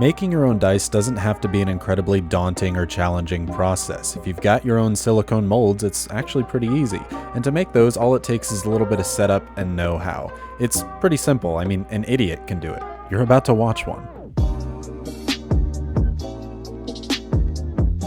Making your own dice doesn't have to be an incredibly daunting or challenging process. If you've got your own silicone molds, it's actually pretty easy. And to make those, all it takes is a little bit of setup and know-how. It's pretty simple. I mean, an idiot can do it. You're about to watch one.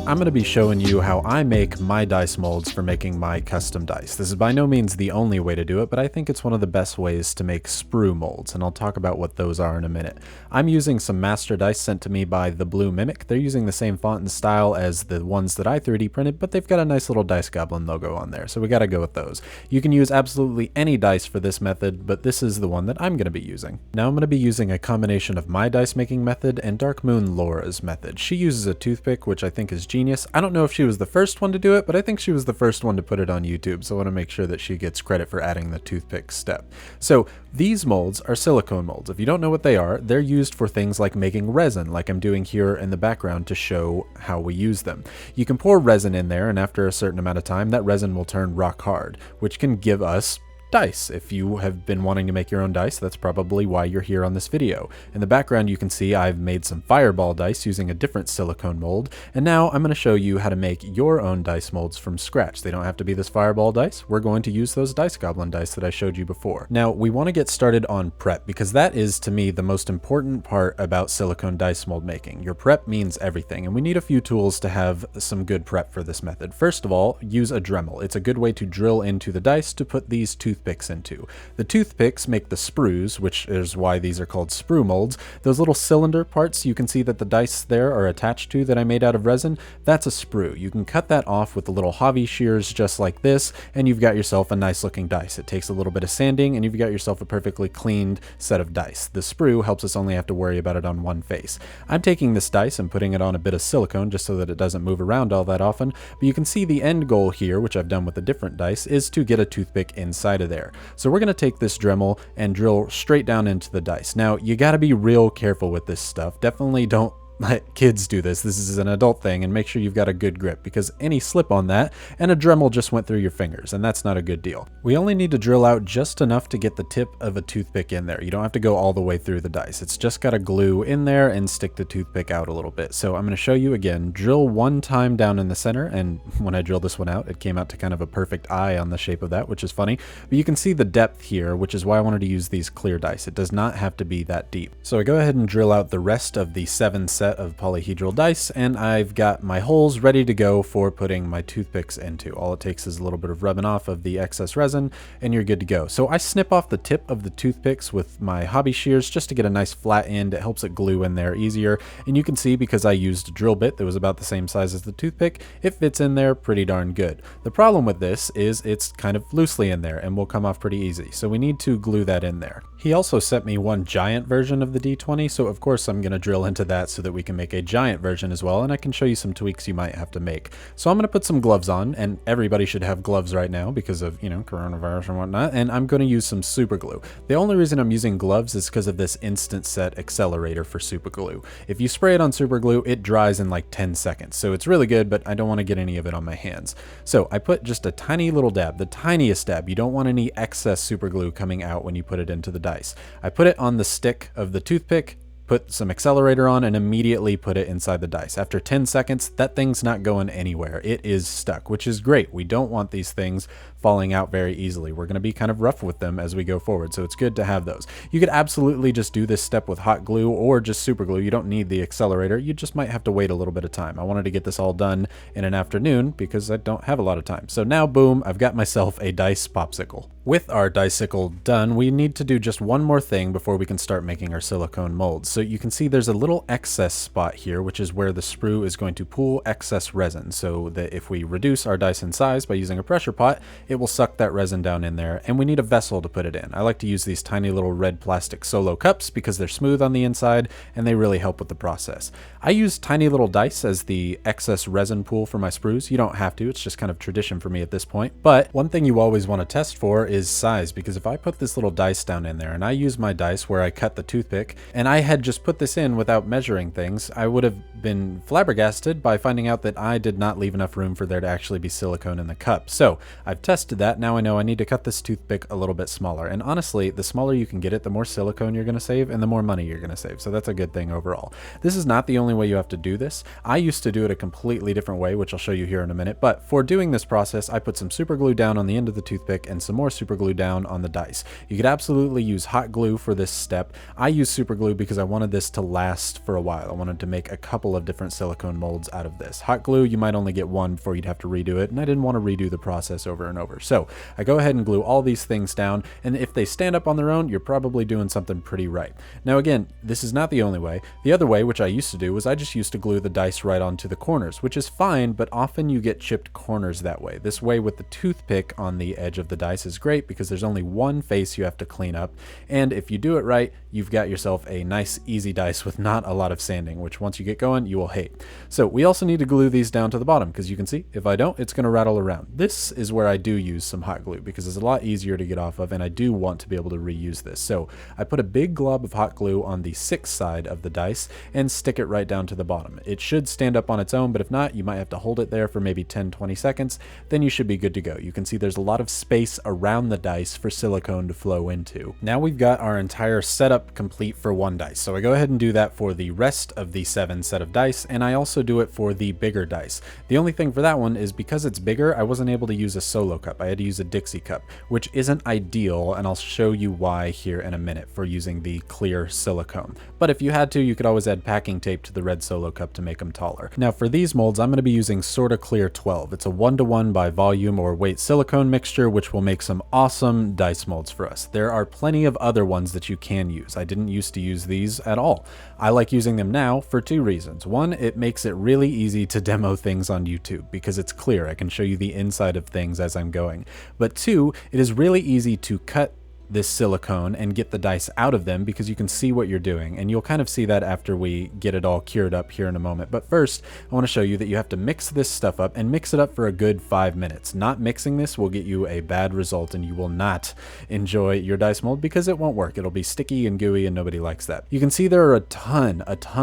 I'm going to be showing you how I make my dice molds for making my custom dice. This is by no means the only way to do it, but I think it's one of the best ways to make sprue molds, and I'll talk about what those are in a minute. I'm using some master dice sent to me by The Blue Mimic. They're using the same font and style as the ones that I 3D printed, but they've got a nice little Dice Goblin logo on there, so we got to go with those. You can use absolutely any dice for this method, but this is the one that I'm going to be using. Now I'm going to be using a combination of my dice making method and Dark Moon Laura's method. She uses a toothpick, which I think is genius. I don't know if she was the first one to do it, but I think she was the first one to put it on YouTube, so I want to make sure that she gets credit for adding the toothpick step. So these molds are silicone molds. If you don't know what they are, they're used for things like making resin, like I'm doing here in the background to show how we use them. You can pour resin in there, and after a certain amount of time, that resin will turn rock hard, which can give us dice. If you have been wanting to make your own dice, that's probably why you're here on this video. In the background, you can see I've made some fireball dice using a different silicone mold, and now I'm going to show you how to make your own dice molds from scratch. They don't have to be this fireball dice. We're going to use those Dice Goblin dice that I showed you before. Now, we want to get started on prep, because that is, to me, the most important part about silicone dice mold making. Your prep means everything, and we need a few tools to have some good prep for this method. First of all, use a Dremel. It's a good way to drill into the dice to put these toothpicks into. The toothpicks make the sprues, which is why these are called sprue molds. Those little cylinder parts you can see that the dice there are attached to that I made out of resin, that's a sprue. You can cut that off with the little hobby shears just like this, and you've got yourself a nice looking dice. It takes a little bit of sanding, and you've got yourself a perfectly cleaned set of dice. The sprue helps us only have to worry about it on one face. I'm taking this dice and putting it on a bit of silicone just so that it doesn't move around all that often, but you can see the end goal here, which I've done with a different dice, is to get a toothpick inside of there. So we're going to take this Dremel and drill straight down into the dice. Now, you got to be real careful with this stuff. Definitely don't let kids do this. This is an adult thing, and make sure you've got a good grip, because any slip on that and a Dremel just went through your fingers, and that's not a good deal. We only need to drill out just enough to get the tip of a toothpick in there. You don't have to go all the way through the dice. It's just got to glue in there and stick the toothpick out a little bit. So I'm going to show you again. Drill one time down in the center, and when I drilled this one out, it came out to kind of a perfect eye on the shape of that, which is funny. But you can see the depth here, which is why I wanted to use these clear dice. It does not have to be that deep. So I go ahead and drill out the rest of the 7 set of polyhedral dice, and I've got my holes ready to go for putting my toothpicks into. All it takes is a little bit of rubbing off of the excess resin, and you're good to go. So I snip off the tip of the toothpicks with my hobby shears just to get a nice flat end. It helps it glue in there easier, and you can see because I used a drill bit that was about the same size as the toothpick, it fits in there pretty darn good. The problem with this is it's kind of loosely in there and will come off pretty easy, so we need to glue that in there. He also sent me one giant version of the D20, so of course I'm going to drill into that so that we can make a giant version as well, and I can show you some tweaks you might have to make. So I'm going to put some gloves on, and everybody should have gloves right now because of, you know, coronavirus and whatnot, and I'm going to use some super glue. The only reason I'm using gloves is because of this instant set accelerator for super glue. If you spray it on super glue, it dries in like 10 seconds, so it's really good, but I don't want to get any of it on my hands. So I put just a tiny little dab, the tiniest dab. You don't want any excess super glue coming out when you put it into the dice. I put it on the stick of the toothpick, put some accelerator on, and immediately put it inside the dice. After 10 seconds, that thing's not going anywhere. It is stuck, which is great. We don't want these things falling out very easily. We're going to be kind of rough with them as we go forward, so it's good to have those. You could absolutely just do this step with hot glue or just super glue. You don't need the accelerator. You just might have to wait a little bit of time. I wanted to get this all done in an afternoon because I don't have a lot of time. So now, boom, I've got myself a dice popsicle. With our dicicle done, we need to do just one more thing before we can start making our silicone molds. So you can see there's a little excess spot here, which is where the sprue is going to pool excess resin, so that if we reduce our dice in size by using a pressure pot, it will suck that resin down in there, and we need a vessel to put it in. I like to use these tiny little red plastic Solo cups because they're smooth on the inside, and they really help with the process. I use tiny little dice as the excess resin pool for my sprues. You don't have to, it's just kind of tradition for me at this point, but one thing you always want to test for is size, because if I put this little dice down in there and I use my dice where I cut the toothpick and I had just put this in without measuring things, I would have been flabbergasted by finding out that I did not leave enough room for there to actually be silicone in the cup. So I've tested that. Now I know I need to cut this toothpick a little bit smaller. And honestly, the smaller you can get it, the more silicone you're going to save and the more money you're going to save. So that's a good thing overall. This is not the only way you have to do this. I used to do it a completely different way, which I'll show you here in a minute. But for doing this process, I put some super glue down on the end of the toothpick and some more super glue down on the dice. You could absolutely use hot glue for this step. I use super glue because I wanted this to last for a while. I wanted to make a couple of different silicone molds out of this. Hot glue, you might only get one before you'd have to redo it, and I didn't want to redo the process over and over. So I go ahead and glue all these things down, and if they stand up on their own, you're probably doing something pretty right. Now again, this is not the only way. The other way, which I used to do, was I just used to glue the dice right onto the corners, which is fine, but often you get chipped corners that way. This way with the toothpick on the edge of the dice is great because there's only one face you have to clean up, and if you do it right, you've got yourself a nice easy dice with not a lot of sanding, which once you get going, you will hate. So we also need to glue these down to the bottom because you can see if I don't, it's going to rattle around. This is where I do use some hot glue because it's a lot easier to get off of, and I do want to be able to reuse this. So I put a big glob of hot glue on the 6th side of the dice and stick it right down to the bottom. It should stand up on its own, but if not, you might have to hold it there for maybe 10-20 seconds. Then you should be good to go. You can see there's a lot of space around the dice for silicone to flow into. Now we've got our entire setup complete for one dice. So I go ahead and do that for the rest of the 7 set of dice, and I also do it for the bigger dice. The only thing for that one is because it's bigger, I wasn't able to use a solo cup. I had to use a Dixie cup, which isn't ideal, and I'll show you why here in a minute for using the clear silicone. But if you had to, you could always add packing tape to the red solo cup to make them taller. Now for these molds, I'm going to be using Sorta Clear 12. It's a 1-to-1 by volume or weight silicone mixture, which will make some awesome dice molds for us. There are plenty of other ones that you can use. I didn't used to use these at all. I like using them now for 2 reasons. One, it makes it really easy to demo things on YouTube because it's clear. I can show you the inside of things as I'm going. But 2, it is really easy to cut this silicone and get the dice out of them because you can see what you're doing, and you'll kind of see that after we get it all cured up here in a moment. But first, I want to show you that you have to mix this stuff up and mix it up for a good 5 minutes. Not mixing this will get you a bad result and you will not enjoy your dice mold because it won't work. It'll be sticky and gooey and nobody likes that. You can see there are a ton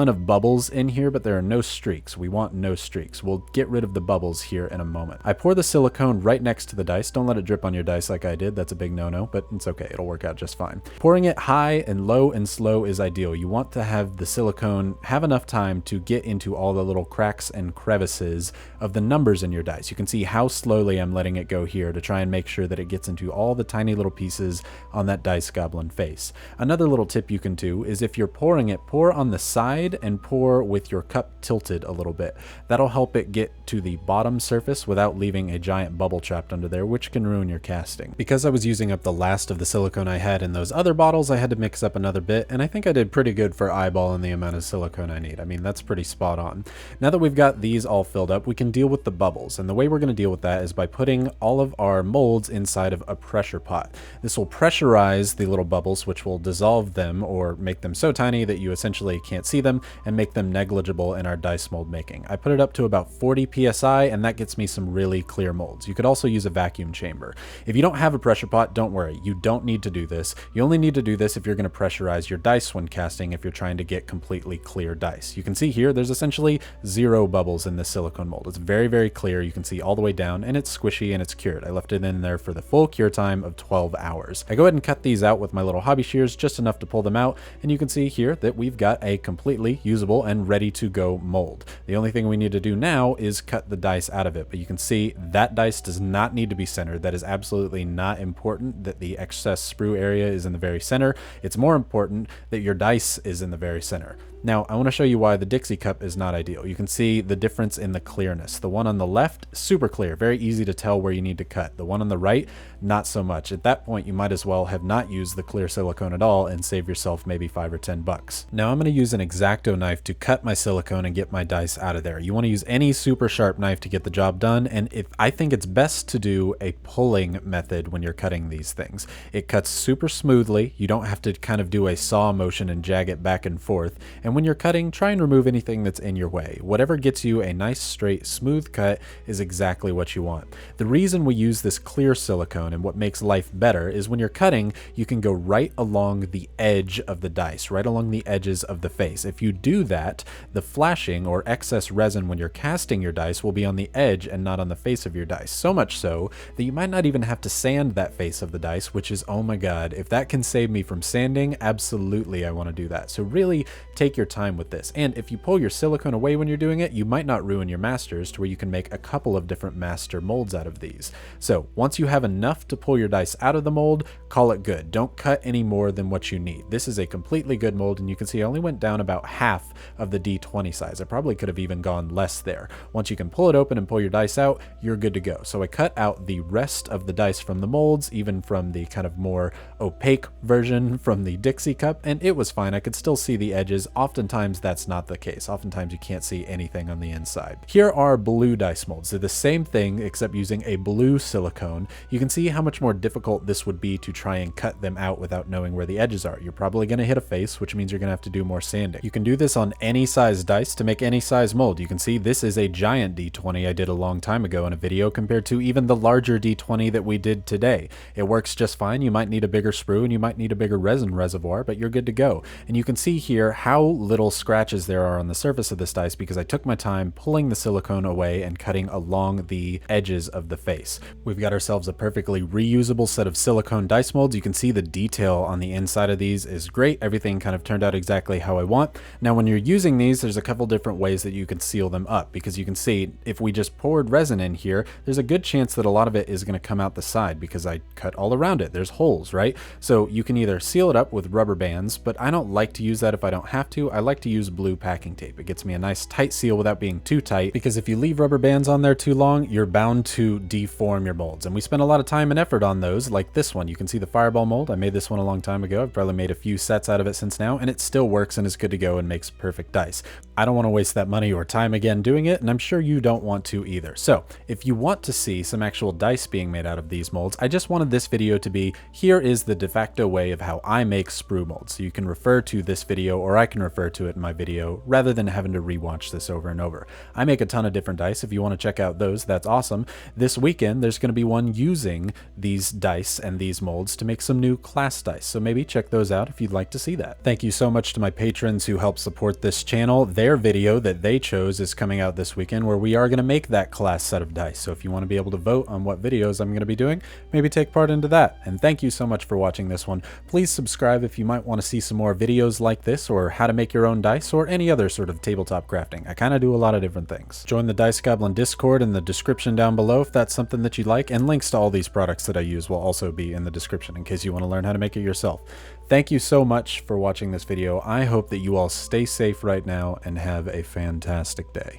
of bubbles in here, but there are no streaks. We want no streaks. We'll get rid of the bubbles here in a moment. I pour the silicone right next to the dice. Don't let it drip on your dice like I did. That's a big no-no, but it's okay. It'll work out just fine. Pouring it high and low and slow is ideal. You want to have the silicone have enough time to get into all the little cracks and crevices of the numbers in your dice. You can see how slowly I'm letting it go here to try and make sure that it gets into all the tiny little pieces on that dice goblin face. Another little tip you can do is if you're pouring it, pour on the side and pour with your cup tilted a little bit. That'll help it get to the bottom surface without leaving a giant bubble trapped under there, which can ruin your casting. Because I was using up the last of the silicone I had in those other bottles, I had to mix up another bit, and I think I did pretty good for eyeballing the amount of silicone I need. I mean, that's pretty spot on. Now that we've got these all filled up, we can deal with the bubbles, and the way we're going to deal with that is by putting all of our molds inside of a pressure pot. This will pressurize the little bubbles, which will dissolve them or make them so tiny that you essentially can't see them and make them negligible in our dice mold making. I put it up to about 40 psi, and that gets me some really clear molds. You could also use a vacuum chamber. If you don't have a pressure pot, don't worry. You don't need to do this. You only need to do this if you're going to pressurize your dice when casting, if you're trying to get completely clear dice. You can see here there's essentially 0 bubbles in this silicone mold. It's very, very clear. You can see all the way down, and it's squishy and it's cured. I left it in there for the full cure time of 12 hours. I go ahead and cut these out with my little hobby shears, just enough to pull them out, and you can see here that we've got a completely usable and ready to go mold. The only thing we need to do now is cut the dice out of it, but you can see that dice does not need to be centered. That is absolutely not important that the excess sprue area is in the very center. It's more important that your dice is in the very center. Now, I want to show you why the Dixie cup is not ideal. You can see the difference in the clearness. The one on the left, super clear, very easy to tell where you need to cut. The one on the right, not so much. At that point, you might as well have not used the clear silicone at all and save yourself maybe $5 or $10. Now, I'm going to use an X-Acto knife to cut my silicone and get my dice out of there. You want to use any super sharp knife to get the job done, and I think it's best to do a pulling method when you're cutting these things. It cuts super smoothly. You don't have to kind of do a saw motion and jag it back and forth. And And when you're cutting, try and remove anything that's in your way. Whatever gets you a nice, straight, smooth cut is exactly what you want. The reason we use this clear silicone and what makes life better is when you're cutting, you can go right along the edge of the dice, right along the edges of the face. If you do that, the flashing or excess resin when you're casting your dice will be on the edge and not on the face of your dice. So much so that you might not even have to sand that face of the dice, which is, oh my God, if that can save me from sanding, absolutely I want to do that. So really take your time with this. And if you pull your silicone away when you're doing it, you might not ruin your masters to where you can make a couple of different master molds out of these. So once you have enough to pull your dice out of the mold, call it good. Don't cut any more than what you need. This is a completely good mold, and you can see I only went down about half of the D20 size. I probably could have even gone less there. Once you can pull it open and pull your dice out, you're good to go. So I cut out the rest of the dice from the molds, even from the kind of more opaque version from the Dixie cup, and it was fine. I could still see the edges. Oftentimes that's not the case. Oftentimes you can't see anything on the inside. Here are blue dice molds. They're the same thing except using a blue silicone. You can see how much more difficult this would be to try and cut them out without knowing where the edges are. You're probably going to hit a face, which means you're going to have to do more sanding. You can do this on any size dice to make any size mold. You can see this is a giant D20 I did a long time ago in a video compared to even the larger D20 that we did today. It works just fine. You might need a bigger sprue and you might need a bigger resin reservoir, but you're good to go. And you can see here how little scratches there are on the surface of this dice because I took my time pulling the silicone away and cutting along the edges of the face. We've got ourselves a perfectly reusable set of silicone dice molds. You can see the detail on the inside of these is great. Everything kind of turned out exactly how I want. Now when you're using these, there's a couple different ways that you can seal them up, because you can see if we just poured resin in here, there's a good chance that a lot of it is going to come out the side because I cut all around it. There's holes, right? So you can either seal it up with rubber bands, but I don't like to use that if I don't have to. I like to use blue packing tape. It gets me a nice tight seal without being too tight, because if you leave rubber bands on there too long, you're bound to deform your molds. And we spend a lot of time and effort on those, like this one. You can see the fireball mold. I made this one a long time ago. I've probably made a few sets out of it since now, and it still works and is good to go and makes perfect dice. I don't want to waste that money or time again doing it, and I'm sure you don't want to either. So if you want to see some actual dice being made out of these molds, I just wanted this video to be, here is the de facto way of how I make sprue molds. So you can refer to this video, or I can refer to it in my video, rather than having to rewatch this over and over. I make a ton of different dice. If you want to check out those, that's awesome. This weekend, there's going to be one using these dice and these molds to make some new class dice. So maybe check those out if you'd like to see that. Thank you so much to my patrons who help support this channel. Their video that they chose is coming out this weekend, where we are going to make that class set of dice. So if you want to be able to vote on what videos I'm going to be doing, maybe take part into that. And thank you so much for watching this one. Please subscribe if you might want to see some more videos like this, or how to make your own dice, or any other sort of tabletop crafting. I kind of do a lot of different things. Join the Dice Goblin Discord in the description down below if that's something that you'd like, and links to all these products that I use will also be in the description in case you want to learn how to make it yourself. Thank you so much for watching this video. I hope that you all stay safe right now and have a fantastic day.